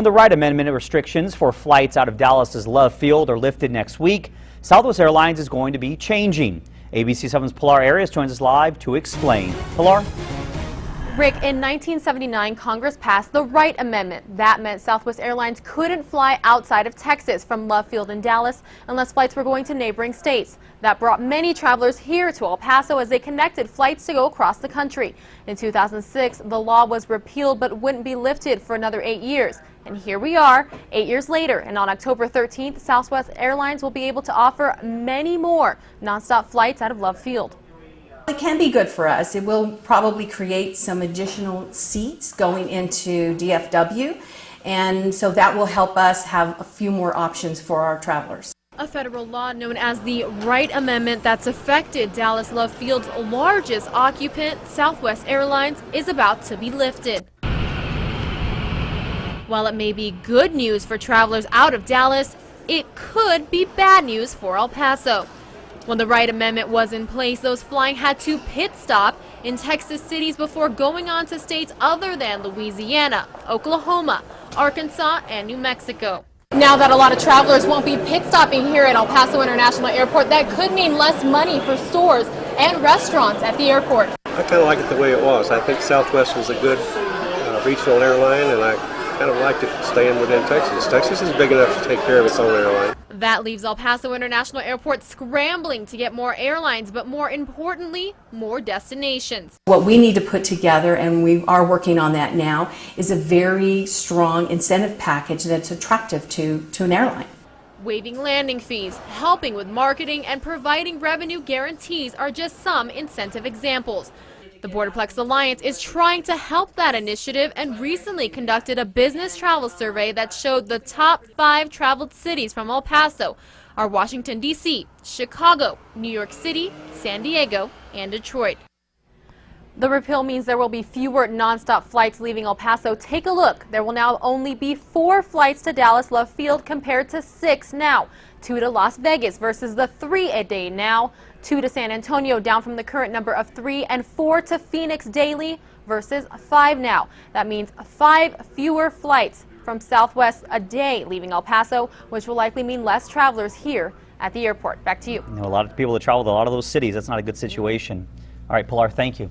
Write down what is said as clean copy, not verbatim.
When the Wright Amendment restrictions for flights out of Dallas's Love Field are lifted next week, Southwest Airlines is going to be changing. ABC 7's Pilar Arias joins us live to explain. Pilar? Rick, in 1979, Congress passed the Wright Amendment. That meant Southwest Airlines couldn't fly outside of Texas from Love Field in Dallas unless flights were going to neighboring states. That brought many travelers here to El Paso as they connected flights to go across the country. In 2006, the law was repealed but wouldn't be lifted for another 8 years. And here we are, 8 years later, and on October 13th, Southwest Airlines will be able to offer many more nonstop flights out of Love Field. It can be good for us. It will probably create some additional seats going into DFW, and so that will help us have a few more options for our travelers. A federal law known as the Wright Amendment that's affected Dallas Love Field's largest occupant, Southwest Airlines, is about to be lifted. While it may be good news for travelers out of Dallas, it could be bad news for El Paso. When the Wright Amendment was in place, those flying had to pit stop in Texas cities before going on to states other than Louisiana, Oklahoma, Arkansas, and New Mexico. Now that a lot of travelers won't be pit stopping here at El Paso International Airport, that could mean less money for stores and restaurants at the airport. I kind of like it the way it was. I think Southwest was a good regional airline, and I kind of liked it staying within Texas. Texas is big enough to take care of its own airline. That leaves El Paso International Airport scrambling to get more airlines, but more importantly, more destinations. What we need to put together, and we are working on that now, is a very strong incentive package that's attractive to an airline. Waiving landing fees, helping with marketing, and providing revenue guarantees are just some incentive examples. The Borderplex Alliance is trying to help that initiative and recently conducted a business travel survey that showed the top 5 traveled cities from El Paso are Washington, D.C., Chicago, New York City, San Diego, and Detroit. The repeal means there will be fewer nonstop flights leaving El Paso. Take a look. There will now only be 4 flights to Dallas Love Field compared to 6 now. 2 to Las Vegas versus the 3 a day now. 2 to San Antonio, down from the current number of 3, and 4 to Phoenix daily versus 5 now. That means 5 fewer flights from Southwest a day leaving El Paso, which will likely mean less travelers here at the airport. Back to you. A lot of people that travel to a lot of those cities, that's not a good situation. All right, Pilar, thank you.